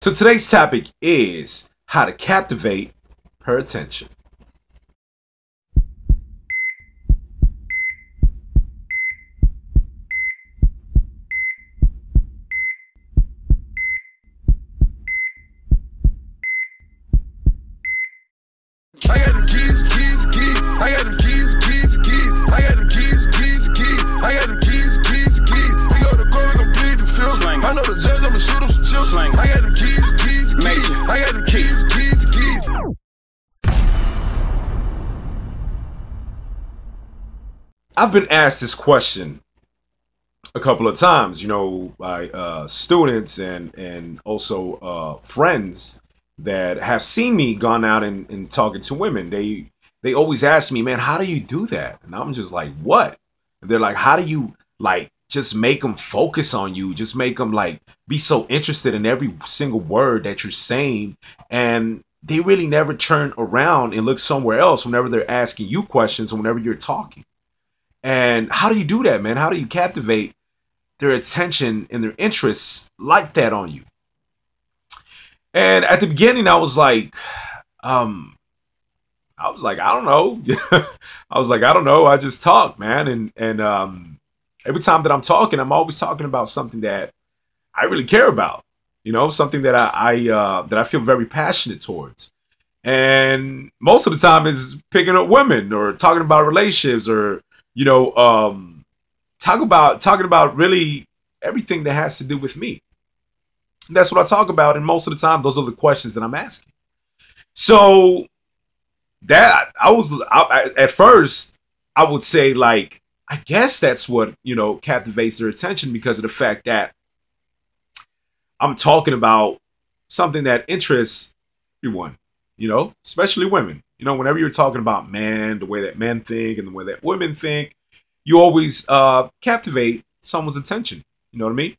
So today's topic is how to captivate her attention. I got them keys. I got them keys. I got them keys. I got them keys. We go to court, we gon' plead the fifth. I know the judge, I'ma shoot him some chips. I got them keys. I got them keys. I've been asked this question a couple of times, by students and also friends that have seen me gone out and talking to women. They always ask me, man, how do you do that? And I'm just like, what? And they're like, how do you just make them focus on you? Just make them be so interested in every single word that you're saying. And they really never turn around and look somewhere else whenever they're asking you questions or whenever you're talking. And how do you do that, man? How do you captivate their attention and their interests like that on you? And at the beginning, I was like, I don't know. I don't know. I just talk, man. And every time that I'm talking, I'm always talking about something that I really care about, something that I feel very passionate towards. And most of the time is picking up women or talking about relationships or, talking about really everything that has to do with me. And that's what I talk about. And most of the time, those are the questions that I'm asking. So that at first, I would say I guess that's what, captivates their attention because of the fact that I'm talking about something that interests everyone, especially women. Whenever you're talking about man, the way that men think and the way that women think, you always captivate someone's attention. You know what I mean?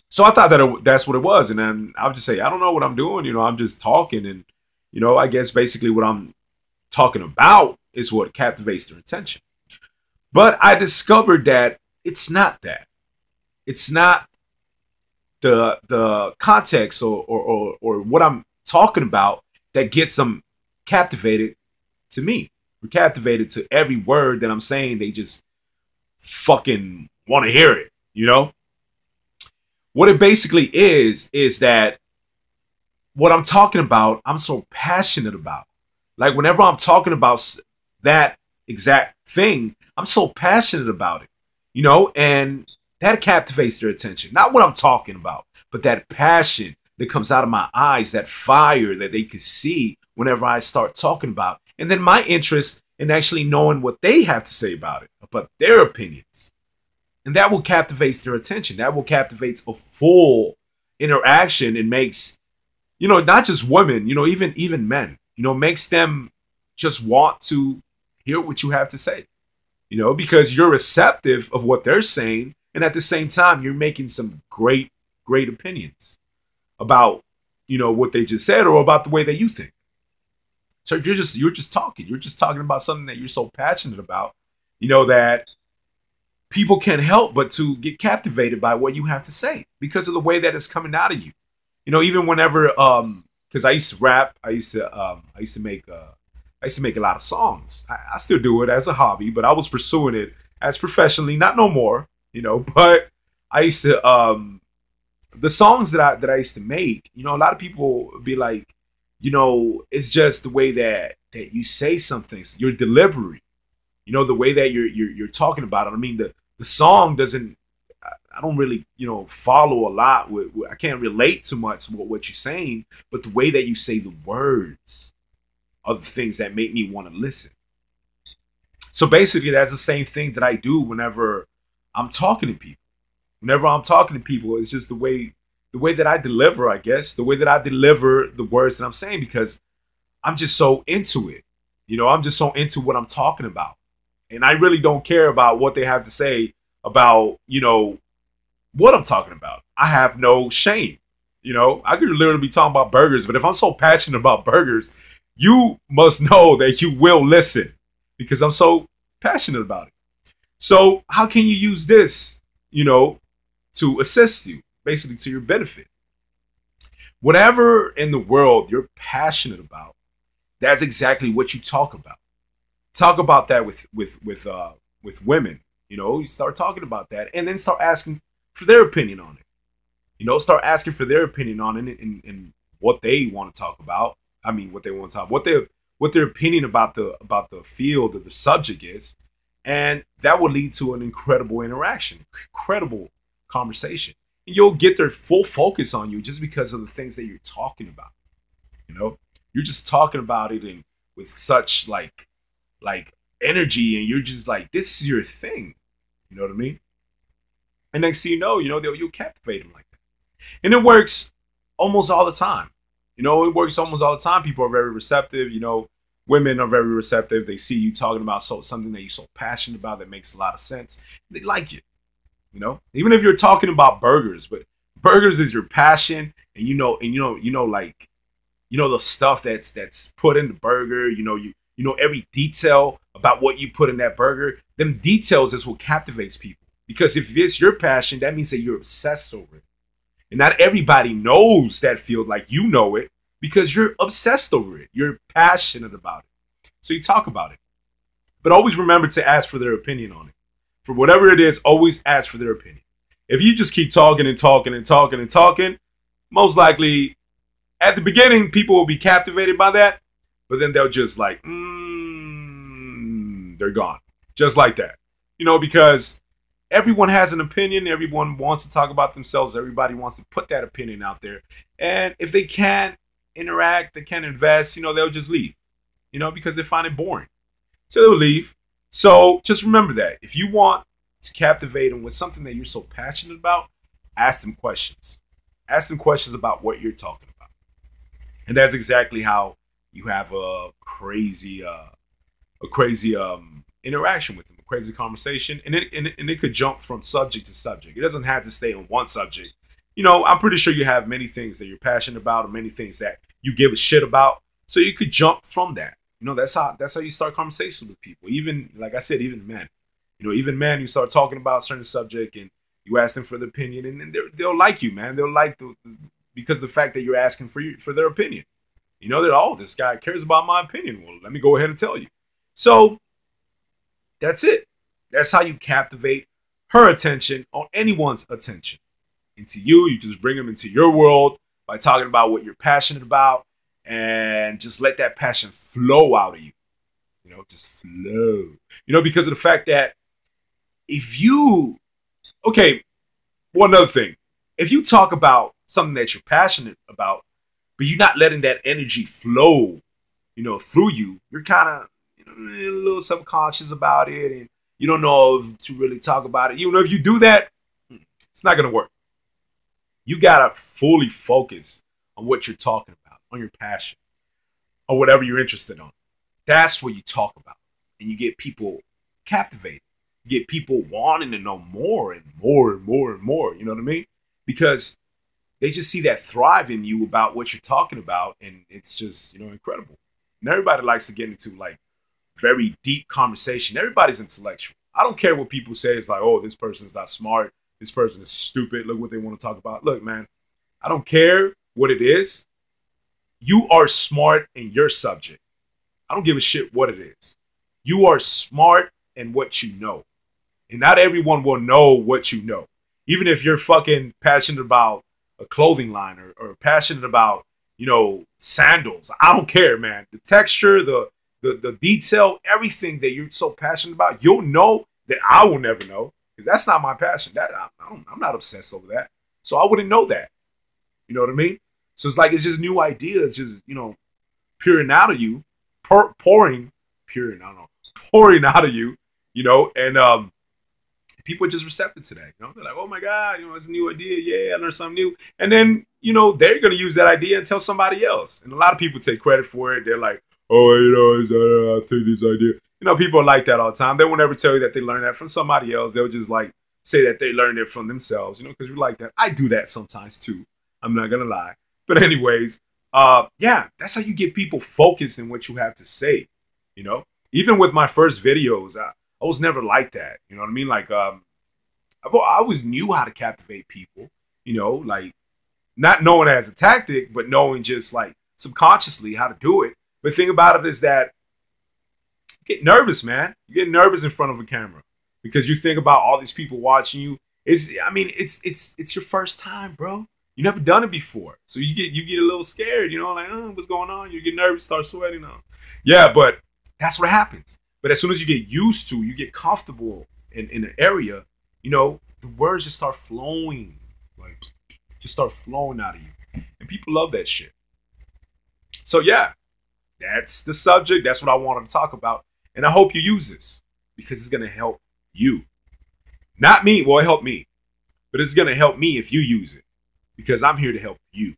So I thought that that's what it was. And then I would just say, I don't know what I'm doing. I'm just talking. And, I guess basically what I'm talking about is what captivates their attention. But I discovered that it's not that. It's not the context or what I'm talking about that gets them captivated to me. Or captivated to every word that I'm saying. They just fucking want to hear it, What it basically is that what I'm talking about, I'm so passionate about. Whenever I'm talking about that exact thing, I'm so passionate about it, and that captivates their attention. Not what I'm talking about, but that passion that comes out of my eyes, that fire that they can see whenever I start talking about. And then my interest in actually knowing what they have to say about it, about their opinions. And that will captivate their attention. That will captivate a full interaction and makes, not just women, even men, makes them just want to hear what you have to say, because you're receptive of what they're saying. And at the same time, you're making some great opinions about, what they just said or about the way that you think. So you're just talking. You're just talking about something that you're so passionate about, that people can't help but to get captivated by what you have to say because of the way that it's coming out of you. Even whenever, because I used to rap, I used to make a lot of songs. I still do it as a hobby, but I was pursuing it as professionally, not no more, but I used to, the songs that I used to make, a lot of people would be like, it's just the way that you say some things, your delivery, the way that you're talking about it. I mean, the song doesn't, I don't really, follow a lot with, I can't relate too much with what you're saying, but the way that you say the words are the things that make me want to listen. So basically, that's the same thing that I do whenever I'm talking to people. Whenever I'm talking to people, it's just the way that I deliver, I guess, the way that I deliver the words that I'm saying, because I'm just so into it. I'm just so into what I'm talking about. And I really don't care about what they have to say about, what I'm talking about. I have no shame. I could literally be talking about burgers, but if I'm so passionate about burgers, you must know that you will listen because I'm so passionate about it. So how can you use this, to assist you, basically to your benefit? whatever in the world you're passionate about, that's exactly what you talk about. Talk about that with women. You know, you start talking about that, and then start asking for their opinion on it. You know, start asking for their opinion on it and what they want to talk about. I mean, what they want to talk, what their opinion about the field or the subject is, and that will lead to an incredible interaction, incredible conversation. And you'll get their full focus on you just because of the things that you're talking about. You know, you're just talking about it and with such like energy, and you're just like, this is your thing. You know what I mean? And next thing you know, you'll captivate them like that. And it works almost all the time. You know, it works almost all the time. People are very receptive. You know, women are very receptive. They see you talking about something that you're so passionate about that makes a lot of sense. They like you. You know, even if you're talking about burgers, but burgers is your passion, and like the stuff that's put in the burger. You know every detail about what you put in that burger. Them details is what captivates people. Because if it's your passion, that means that you're obsessed over it. And not everybody knows that field like you know it, because you're obsessed over it. You're passionate about it. So you talk about it. But always remember to ask for their opinion on it. For whatever it is, always ask for their opinion. If you just keep talking and talking and talking and talking, most likely at the beginning, people will be captivated by that. But then they'll just like, they're gone. Just like that. You know, because everyone has an opinion. Everyone wants to talk about themselves. Everybody wants to put that opinion out there. And if they can't interact, they can't invest, they'll just leave, because they find it boring. So they'll leave. So just remember that. If you want to captivate them with something that you're so passionate about, ask them questions. Ask them questions about what you're talking about. And that's exactly how you have a crazy interaction with them, a crazy conversation. And it could jump from subject to subject. It doesn't have to stay on one subject. I'm pretty sure you have many things that you're passionate about, or many things that you give a shit about. So you could jump from that. That's how you start conversations with people. Even, like I said, even men. Even men, you start talking about a certain subject and you ask them for their opinion, and they'll like you, man. They'll like because of the fact that you're asking for their opinion. That, this guy cares about my opinion. Well, let me go ahead and tell you. So that's it. That's how you captivate her attention, or anyone's attention, into you. You just bring them into your world by talking about what you're passionate about, and just let that passion flow out of you. Just flow. Because of the fact that one other thing, if you talk about something that you're passionate about, but you're not letting that energy flow, through you, you're kind of, a little subconscious about it, and you don't know to really talk about it. If you do that, it's not going to work. You got to fully focus on what you're talking about, on your passion, or whatever you're interested in. That's what you talk about. And you get people captivated. You get people wanting to know more and more and more and more. You know what I mean? Because they just see that thrive in you about what you're talking about. And it's just, incredible. And everybody likes to get into like very deep conversation. Everybody's intellectual. I don't care what people say. It's like, oh, this person's not smart. This person is stupid. Look what they want to talk about. Look, man, I don't care what it is. You are smart in your subject. I don't give a shit what it is. You are smart in what you know. And not everyone will know what you know. Even if you're fucking passionate about a clothing line, or passionate about, sandals. I don't care, man. The texture, the detail, everything that you're so passionate about, you'll know that I will never know. Because that's not my passion. I'm not obsessed over that. So I wouldn't know that. You know what I mean? So it's like, it's just new ideas, just, pouring out of you. Pouring out of you, and people are just receptive to that. They're like, oh my God, it's a new idea. Yeah, I learned something new. And then, they're going to use that idea and tell somebody else. And a lot of people take credit for it. They're like, oh, I'll take this idea. People are like that all the time. They won't ever tell you that they learned that from somebody else. They'll just like say that they learned it from themselves, because you're like that. I do that sometimes too. I'm not going to lie. But anyways, yeah, that's how you get people focused in what you have to say. Even with my first videos, I was never like that. You know what I mean? Like, I always knew how to captivate people. Like, not knowing it as a tactic, but knowing just like subconsciously how to do it. But the thing about it is that you get nervous, man. You get nervous in front of a camera because you think about all these people watching you. It's your first time, bro. You never done it before, so you get a little scared, you know, like, oh, what's going on? You get nervous, start sweating. Yeah, but that's what happens. But as soon as you get used to, you get comfortable in an area, you know, the words just start flowing, like just start flowing out of you, and people love that shit. So yeah, that's the subject. That's what I wanted to talk about, and I hope you use this because it's gonna help you, not me. Well, it helped me, but it's gonna help me if you use it. Because I'm here to help you.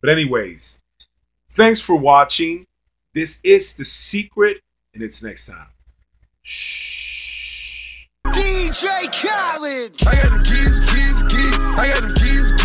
But anyways, thanks for watching. This is The Secret, and it's next time. Shh. DJ Khaled. I got them keys. I got them keys.